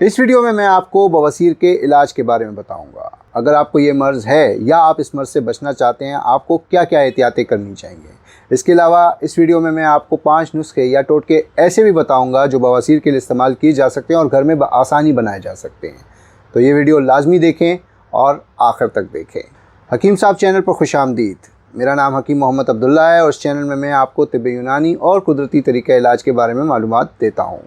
इस वीडियो में मैं आपको बवासीर के इलाज के बारे में बताऊंगा। अगर आपको ये मर्ज़ है या आप इस मर्ज़ से बचना चाहते हैं, आपको क्या क्या एहतियातें करनी चाहिए। इसके अलावा इस वीडियो में मैं आपको 5 नुस्खे या टोटके ऐसे भी बताऊंगा जो बवासीर के लिए इस्तेमाल किए जा सकते हैं और घर में आसानी बनाए जा सकते हैं। तो ये वीडियो लाजमी देखें और आखिर तक देखें। हकीम साहब चैनल पर खुशामदीद। मेरा नाम हकीम मोहम्मद अब्दुल्ला है और इस चैनल में मैं आपको तिब्ब यूनानी और कुदरती तरीक़ा इलाज के बारे में मालूमात देता हूँ।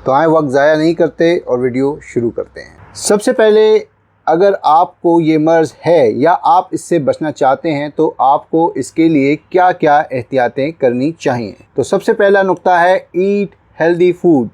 तो आए वक्त ज़ाया नहीं करते और वीडियो शुरू करते हैं। सबसे पहले अगर आपको ये मर्ज़ है या आप इससे बचना चाहते हैं तो आपको इसके लिए क्या क्या एहतियातें करनी चाहिए। तो सबसे पहला नुक्ता है ईट हेल्दी फूड।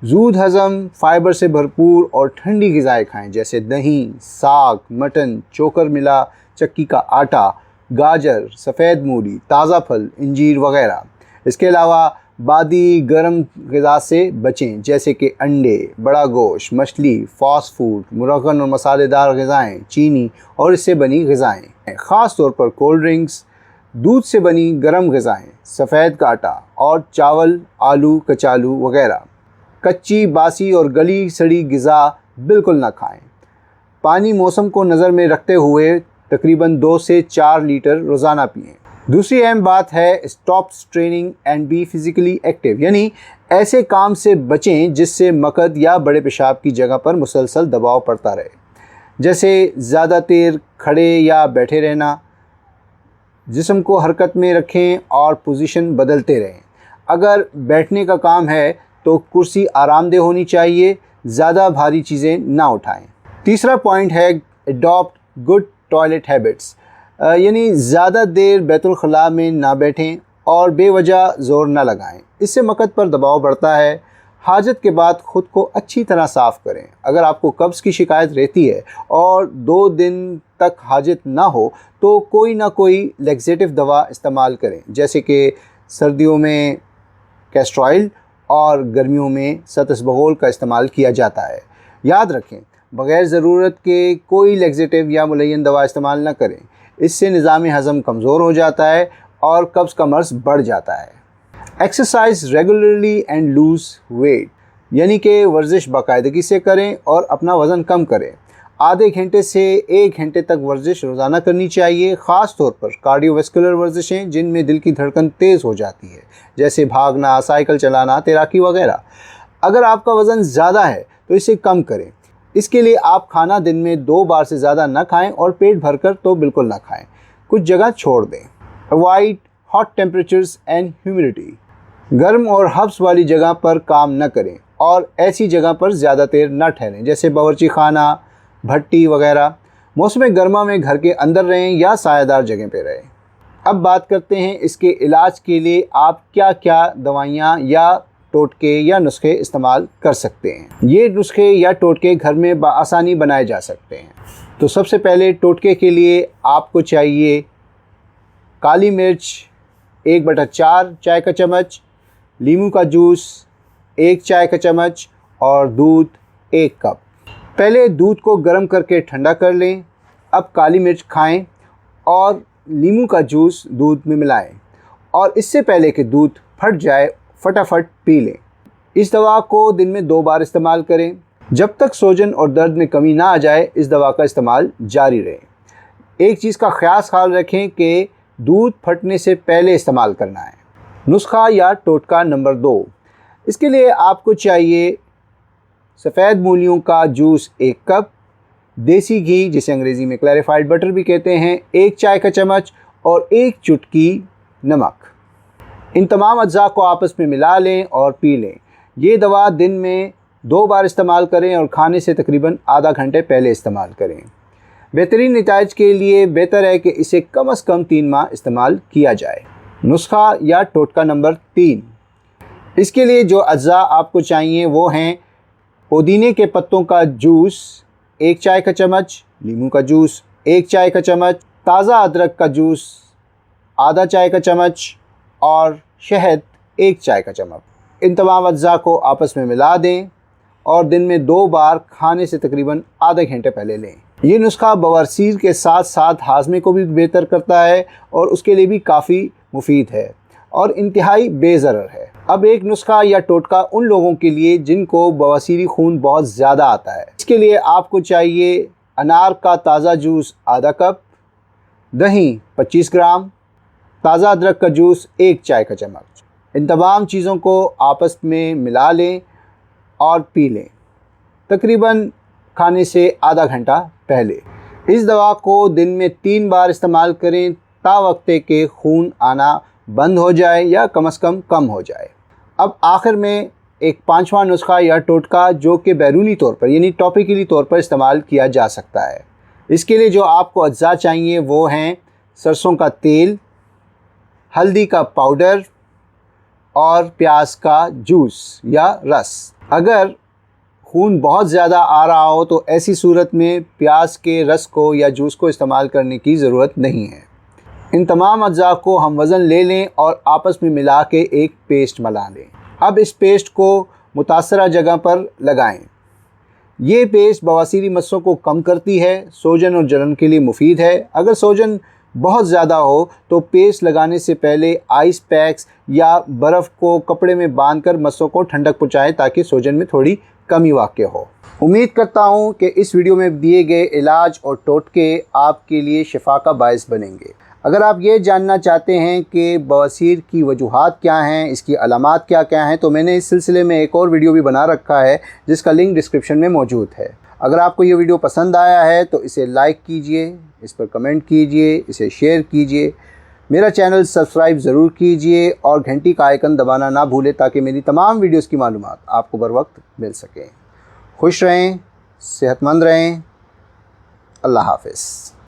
ज़ूद हज़म, फाइबर से भरपूर और ठंडी ग़िज़ाएँ खाएँ जैसे दही, साग, मटन, चोकर मिला, चक्की का आटा, गाजर, सफ़ेद मूली, ताज़ा फल, इंजीर वगैरह। इसके अलावा बादी गर्म ग़िज़ा से बचें जैसे कि अंडे, बड़ा गोश्त, मछली, फास्ट फूड, मुरगन और मसालेदार ग़िज़ाएँ, चीनी और इससे बनी ग़िज़ाएँ, ख़ास तौर पर कोल्ड ड्रिंक्स, दूध से बनी गर्म ग़िज़ाएँ, सफ़ेद का आटा और चावल, आलू, कचालू वगैरह। कच्ची, बासी और गली सड़ी ग़िज़ा बिल्कुल ना खाएं। पानी मौसम को नज़र में रखते हुए तकरीबन 2 से 4 लीटर रोज़ाना पिएं। दूसरी अहम बात है stop straining and be physically active, यानी ऐसे काम से बचें जिससे मकद या बड़े पेशाब की जगह पर मुसलसल दबाव पड़ता रहे, जैसे ज़्यादा देर खड़े या बैठे रहना। जिस्म को हरकत में रखें और पोजीशन बदलते रहें। अगर बैठने का काम है तो कुर्सी आरामदेह होनी चाहिए, ज़्यादा भारी चीज़ें ना उठाएं। तीसरा पॉइंट है अडॉप्ट गुड टॉयलेट हैबिट्स, यानी ज़्यादा देर बैतुल खला में ना बैठें और बेवजह ज़ोर ना लगाएं। इससे मकद पर दबाव बढ़ता है। हाजत के बाद ख़ुद को अच्छी तरह साफ़ करें। अगर आपको कब्ज़ की शिकायत रहती है और 2 दिन तक हाजत ना हो तो कोई ना कोई लैक्सेटिव दवा इस्तेमाल करें, जैसे कि सर्दियों में कैस्टर ऑयल और गर्मियों में सतसबगोल का इस्तेमाल किया जाता है। याद रखें, बग़ैर ज़रूरत के कोई लैक्सेटिव या मुलय्यन दवा इस्तेमाल ना करें। इससे निज़ाम हज़म कमज़ोर हो जाता है और कब्ज़ का मर्ज़ बढ़ जाता है। Exercise regularly and lose weight, यानी कि वर्जिश बाकायदगी से करें और अपना वज़न कम करें। आधे घंटे से 1 घंटे तक वर्जिश रोज़ाना करनी चाहिए, ख़ास तौर पर कार्डियोवैस्कुलर वर्जिशें जिनमें दिल की धड़कन तेज़ हो जाती है, जैसे भागना, साइकिल चलाना, तैराकी वगैरह। अगर आपका वज़न ज़्यादा है तो इसे कम करें। इसके लिए आप खाना दिन में 2 बार से ज़्यादा ना खाएं और पेट भरकर तो बिल्कुल ना खाएं, कुछ जगह छोड़ दें। Avoid hot temperatures and humidity, गर्म और हब्स वाली जगह पर काम न करें और ऐसी जगह पर ज़्यादा देर न ठहरें, जैसे बावर्ची खाना, भट्टी वगैरह। मौसम गर्मा में घर के अंदर रहें या सायादार जगह पर रहें। अब बात करते हैं इसके इलाज के लिए आप क्या क्या दवाइयाँ या टोटके या नुस्खे इस्तेमाल कर सकते हैं। ये नुस्खे या टोटके घर में आसानी बनाए जा सकते हैं। तो सबसे पहले टोटके के लिए आपको चाहिए काली मिर्च 1/4 चाय का चम्मच, नींबू का जूस 1 चाय का चम्मच और दूध 1 कप। पहले दूध को गर्म करके ठंडा कर लें। अब काली मिर्च खाएं और नींबू का जूस दूध में मिलाएं और इससे पहले कि दूध फट जाए फटाफट पी लें। इस दवा को दिन में 2 बार इस्तेमाल करें। जब तक सोजन और दर्द में कमी ना आ जाए इस दवा का इस्तेमाल जारी रहे। एक चीज़ का ख्याल रखें कि दूध फटने से पहले इस्तेमाल करना है। नुस्खा या टोटका नंबर 2, इसके लिए आपको चाहिए सफ़ेद मूलियों का जूस 1 कप, देसी घी जिसे अंग्रेज़ी में क्लैरिफाइड बटर भी कहते हैं 1 चाय का चम्मच और 1 चुटकी नमक। इन तमाम अज्जा को आपस में मिला लें और पी लें। ये दवा दिन में 2 बार इस्तेमाल करें और खाने से तकरीबन आधा घंटे पहले इस्तेमाल करें। बेहतरीन नतीजे के लिए बेहतर है कि इसे कम से कम 3 माह इस्तेमाल किया जाए। नुस्खा या टोटका नंबर 3, इसके लिए जो अज्जा आपको चाहिए वो हैं पुदीने के पत्तों का जूस 1 चाय का चम्मच, नींबू का जूस 1 चाय का चम्मच, ताज़ा अदरक का जूस आधा चाय का चम्मच और शहद 1 चाय का चम्मच। इन तमाम अज्जा को आपस में मिला दें और दिन में 2 बार खाने से तकरीबन आधे घंटे पहले लें। ये नुस्खा बवासीर के साथ साथ हाजमे को भी बेहतर करता है और उसके लिए भी काफ़ी मुफीद है और इंतहाई बेज़रर है। अब एक नुस्खा या टोटका उन लोगों के लिए जिनको बवासीरी खून बहुत ज़्यादा आता है। इसके लिए आपको चाहिए अनार का ताज़ा जूस आधा कप, दही 25 ग्राम, ताज़ा अदरक का जूस 1 चाय का चम्मच। इन तमाम चीज़ों को आपस में मिला लें और पी लें, तकरीबन खाने से आधा घंटा पहले। इस दवा को दिन में 3 बार इस्तेमाल करें तावक्ते के खून आना बंद हो जाए या कम से कम हो जाए। अब आखिर में एक 5वां नुस्खा या टोटका जो कि बैरूनी तौर पर यानी टॉपिकली तौर पर इस्तेमाल किया जा सकता है। इसके लिए जो आपको अज्जा चाहिए वो हैं सरसों का तेल, हल्दी का पाउडर और प्याज का जूस या रस। अगर खून बहुत ज़्यादा आ रहा हो तो ऐसी सूरत में प्याज के रस को या जूस को इस्तेमाल करने की ज़रूरत नहीं है। इन तमाम अज्जा को हम वज़न ले लें और आपस में मिला के एक पेस्ट बना लें। अब इस पेस्ट को मुतासरा जगह पर लगाएं। ये पेस्ट बवासीरी मस्सों को कम करती है, सोजन और जलन के लिए मुफीद है। अगर सोजन बहुत ज़्यादा हो तो पेस्ट लगाने से पहले आइस पैक्स या बर्फ़ को कपड़े में बांधकर मस्सों को ठंडक पहुँचाएँ ताकि सोजन में थोड़ी कमी वाक़ई हो। उम्मीद करता हूँ कि इस वीडियो में दिए गए इलाज और टोटके आपके लिए शिफा का बायस बनेंगे। अगर आप ये जानना चाहते हैं कि बवासीर की वजूहात क्या हैं, इसकी अलामात क्या क्या हैं, तो मैंने इस सिलसिले में एक और वीडियो भी बना रखा है जिसका लिंक डिस्क्रिप्शन में मौजूद है। अगर आपको ये वीडियो पसंद आया है तो इसे लाइक कीजिए, इस पर कमेंट कीजिए, इसे शेयर कीजिए, मेरा चैनल सब्सक्राइब ज़रूर कीजिए और घंटी का आइकन दबाना ना भूलें ताकि मेरी तमाम वीडियोज़ की मालूमात आपको बर वक्त मिल सकें। खुश रहें, सेहतमंद रहें। अल्लाह हाफ़िज़।